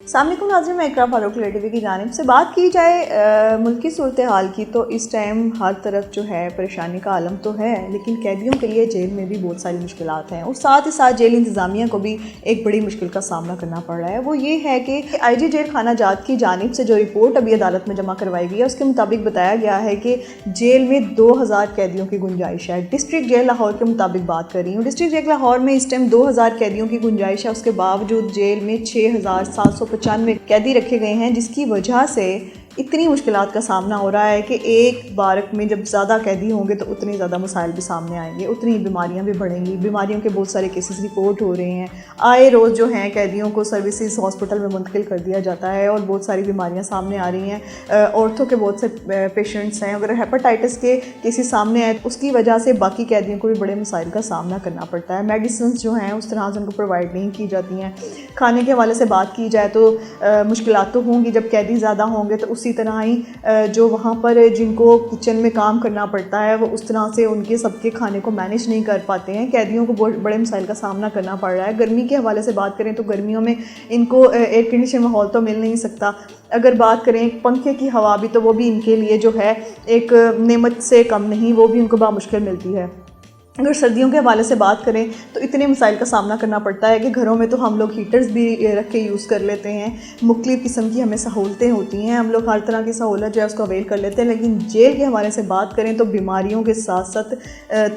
सामने को नाज़रीन, मैं इकरा फारूक टीवी की जानिब से बात की जाए मुल्की सूरत हाल की, तो इस टाइम हर तरफ जो है परेशानी का आलम तो है, लेकिन कैदियों के लिए जेल में भी बहुत सारी मुश्किलात हैं और साथ ही साथ जेल इंतज़ामिया को भी एक बड़ी मुश्किल का सामना करना पड़ रहा है। वो ये है कि IG जेल खाना जात की जानिब से जो रिपोर्ट अभी अदालत में जमा करवाई गई है, उसके मुताबिक बताया गया है कि जेल में 2000 कैदियों की गुंजाइश है। डिस्ट्रिक्ट जेल लाहौर के मुताबिक बात कर रही हूँ। डिस्ट्रिक्ट जेल लाहौर में इस टाइम 2000 कैदियों की गुंजाइश है। उसके बावजूद जेल में 6795 कैदी रखे गए हैं, जिसकी वजह से इतनी मुश्किलात का सामना हो रहा है कि एक बारक में जब ज़्यादा कैदी होंगे तो उतनी ज़्यादा मसाइल भी सामने आएंगे, उतनी बीमारियां भी बढ़ेंगी। बीमारियों के बहुत सारे केसेस रिपोर्ट हो रहे हैं। आए रोज़ जो हैं कैदियों को सर्विसेज हॉस्पिटल में मुंतकिल कर दिया जाता है और बहुत सारी बीमारियां सामने आ रही हैं। औरतों के बहुत से पेशेंट्स हैं। अगर हेपेटाइटिस के केसेस सामने आए तो उसकी वजह से बाकी कैदियों को भी बड़े मसाइल का सामना करना पड़ता है। मेडिसिन जो हैं उस तरह से उनको प्रोवाइड नहीं की जाती हैं। खाने के हवाले से बात की जाए तो मुश्किलात तो होंगी जब कैदी ज़्यादा होंगे, तो उसी तरह ही जो वहाँ पर जिनको किचन में काम करना पड़ता है वो उस तरह से उनके सबके खाने को मैनेज नहीं कर पाते हैं। कैदियों को बड़े मसाइल का सामना करना पड़ रहा है। गर्मी के हवाले से बात करें तो गर्मियों में इनको एयर कंडीशन माहौल तो मिल नहीं सकता। अगर बात करें पंखे की हवा भी, तो वो भी इनके लिए जो है एक नेमत से कम नहीं, वो भी उनको बामुश्किल मिलती है। अगर सर्दियों के हवाले से बात करें तो इतने मसाइल का सामना करना पड़ता है कि घरों में तो हम लोग हीटर्स भी रख के यूज़ कर लेते हैं। मुख्तलिफ़ किस्म की हमें सहूलतें होती हैं, हम लोग हर तरह की सहूलत जो है उसको अवेल कर लेते हैं। लेकिन जेल के हवाले से बात करें तो बीमारियों के साथ साथ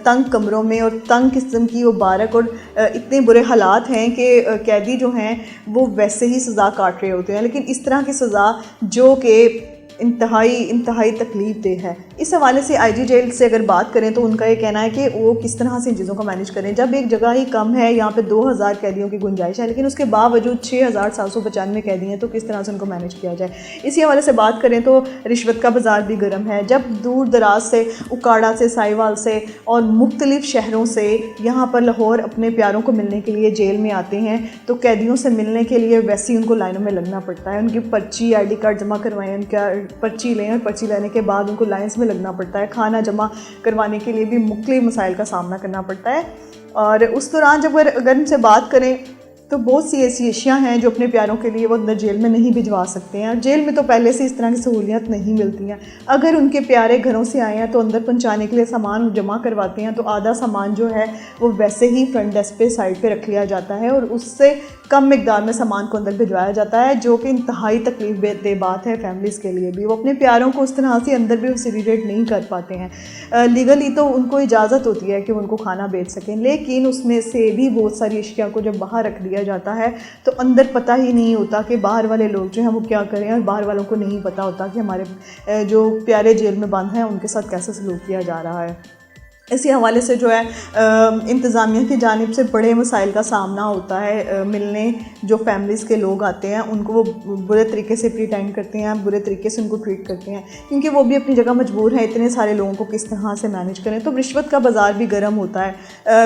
तंग कमरों में और तंग किस्म की वो बारक और इतने बुरे हालात हैं कि कैदी जो हैं वो वैसे ही सज़ा काट रहे होते हैं, लेकिन इस तरह की सज़ा जो कि इंतहाई तकलीफ दे है। इस हवाले से IG जेल से अगर बात करें तो उनका ये कहना है कि वो किस तरह से इन चीज़ों को मैनेज करें। जब एक जगह ही कम है, यहाँ पे 2000 कैदियों की गुंजाइश है, लेकिन उसके बावजूद 6795 कैदी हैं, तो किस तरह से उनको मैनेज किया जाए। इसी हवाले से बात करें तो रिश्वत का बाज़ार भी गर्म है। जब दूर दराज से, उकाड़ा से, साहिवाल से और मुख्तलिफ़ शहरों से यहाँ पर लाहौर अपने प्यारों को मिलने के लिए जेल में आते हैं, तो कैदियों से मिलने के लिए वैसे ही उनको लाइनों में लगना पड़ता है। उनकी पर्ची, ID कार्ड जमा करवाएं, उनका पर्ची लें और पर्ची लेने के बाद उनको लाइन्स में लगना पड़ता है। खाना जमा करवाने के लिए भी मुख्तलिफ़ मसाइल का सामना करना पड़ता है। और उस दौरान जब अगर इनसे बात करें तो बहुत सी ऐसी अशियाँ हैं जो अपने प्यारों के लिए वो अंदर जेल में नहीं भिजवा सकते हैं। और जेल में तो पहले से इस तरह की सहूलियत नहीं मिलती हैं। अगर उनके प्यारे घरों से आए हैं तो अंदर पहुंचाने के लिए सामान जमा करवाते हैं, तो आधा सामान जो है वो वैसे ही फ्रंट डेस्क पे साइड पे रख लिया जाता है और उससे कम मिकदार में सामान को अंदर भिजवाया जाता है, जो कि इंतहाई तकलीफ दे बात है फैमिलीज़ के लिए भी। वो अपने प्यारों को उस तरह से अंदर भी फैसिलिटेट नहीं कर पाते हैं। लीगली तो उनको इजाज़त होती है कि उनको खाना बेच सकें, लेकिन उसमें से भी बहुत सारी अशिया को जब बाहर रख दिया जाता है तो अंदर पता ही नहीं होता कि बाहर वाले लोग जो हैं वो क्या करें, और बाहर वालों को नहीं पता होता कि हमारे जो प्यारे जेल में बंद हैं उनके साथ कैसे सलूक किया जा रहा है। इसी हवाले से जो है इंतज़ामिया की जानिब से बड़े मसाइल का सामना होता है। मिलने जो फैमिलीज़ के लोग आते हैं उनको वो बुरे तरीके से प्रिटेंड करते हैं, बुरे तरीके से उनको ट्रीट करते हैं, क्योंकि वो भी अपनी जगह मजबूर हैं। इतने सारे लोगों को किस तरह से मैनेज करें। तो रिश्वत का बाज़ार भी गर्म होता है।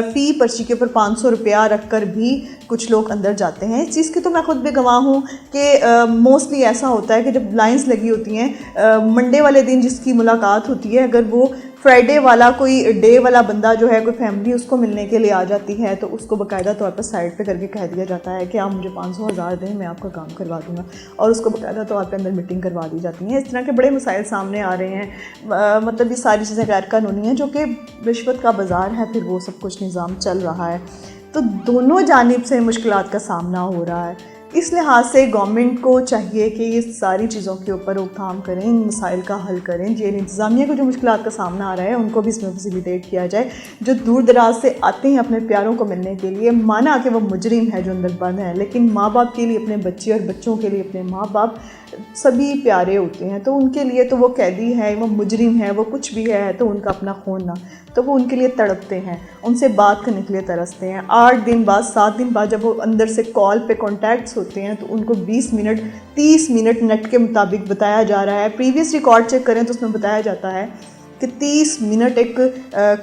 फ़ी पर्ची के ऊपर 500 रुपया रख कर भी कुछ लोग अंदर जाते हैं। इस चीज़ की तो मैं खुद भी गवाह हूँ कि मोस्टली ऐसा होता है कि जब लाइन्स लगी होती हैं, मंडे वाले दिन जिसकी मुलाकात होती है, अगर वो फ्राइडे वाला कोई डे वाला बंदा जो है, कोई फैमिली उसको मिलने के लिए आ जाती है, तो उसको बाकायदा तौर पर साइड पे करके कह दिया जाता है कि आप मुझे 500,000 दें, मैं आपका काम करवा दूँगा, और उसको बाकायदा तौर पे अंदर मीटिंग करवा दी जाती है। इस तरह के बड़े मसाइल सामने आ रहे हैं। मतलब ये सारी चीज़ें गैर कानूनी हैं, जो कि रिश्वत का बाज़ार है, फिर वो सब कुछ निज़ाम चल रहा है। तो दोनों जानिब से मुश्किलात का सामना हो रहा है। इस लिहाज से गवर्नमेंट को चाहिए कि ये सारी चीज़ों के ऊपर रोकथाम करें, इन मसाइल का हल करें। जेल इंतज़ामिया को जो मुश्किलात का सामना आ रहा है उनको भी इसमें फैसिलिटेट किया जाए। जो दूर दराज से आते हैं अपने प्यारों को मिलने के लिए, माना कि वो मुजरिम है जो अंदर बंद है, लेकिन माँ बाप के लिए अपने बच्चे और बच्चों के लिए अपने माँ बाप सभी प्यारे होते हैं। तो उनके लिए तो वो कैदी है, वो मुजरिम है, वो कुछ भी है, तो उनका अपना खून ना, तो वो उनके लिए तड़पते हैं, उनसे बात करने के लिए तरसते हैं। 8 दिन बाद, 7 दिन बाद जब वो अंदर से कॉल पे कॉन्टैक्ट्स होते हैं तो उनको 20 मिनट 30 मिनट नेट के मुताबिक बताया जा रहा है। प्रीवियस रिकॉर्ड चेक करें तो उसमें बताया जाता है कि 30 मिनट एक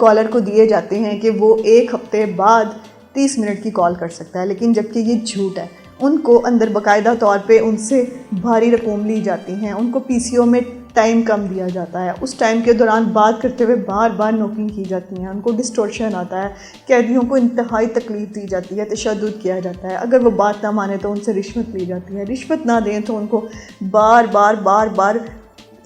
कॉलर को दिए जाते हैं कि वो 1 हफ्ते बाद 30 मिनट की कॉल कर सकता है, लेकिन जबकि ये झूठ है। उनको अंदर बाकायदा तौर पे उनसे भारी रकूम ली जाती हैं, उनको PCO में टाइम कम दिया जाता है, उस टाइम के दौरान बात करते हुए बार बार नोकिंग की जाती हैं, उनको डिस्टॉर्शन आता है, कैदियों को इंतहाई तकलीफ़ दी जाती है, तशद्दुद किया जाता है। अगर वो बात ना माने तो उनसे रिश्वत ली जाती है, रिश्वत ना दें तो उनको बार बार बार बार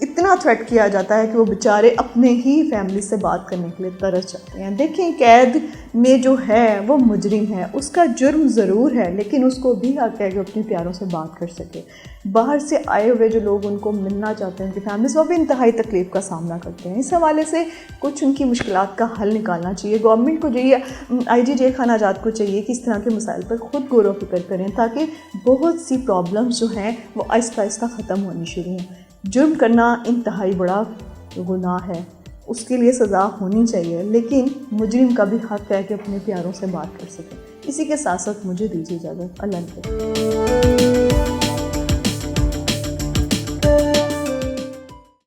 इतना थ्रेट किया जाता है कि वो बेचारे अपने ही फैमिली से बात करने के लिए तरस जाते हैं। देखें, कैद में जो है वो मुजरिम है, उसका जुर्म ज़रूर है, लेकिन उसको भी हक़ है कि अपने प्यारों से बात कर सके। बाहर से आए हुए जो लोग उनको मिलना चाहते हैं, उनकी फैमिलीज़, वो भी इंतहाई तकलीफ़ का सामना करते हैं। इस हवाले से कुछ उनकी मुश्किलात का हल निकालना चाहिए। गवर्नमेंट को चाहिए, IG जेल खाना आज़ाद को चाहिए कि इस तरह के मसाइल पर ख़ुद गौर व फ़िक्र करें, ताकि बहुत सी प्रॉब्लम्स जो हैं वो आहिस्ता आहिस्ता ख़त्म होनी शुरू हों। जुर्म करना इंतहाई बड़ा गुनाह है, उसके लिए सज़ा होनी चाहिए, लेकिन मुजरिम का भी हक़ है कि अपने प्यारों से बात कर सके। इसी के साथ साथ मुझे दीजिए इजाज़त। अल्लाह हाफ़िज़।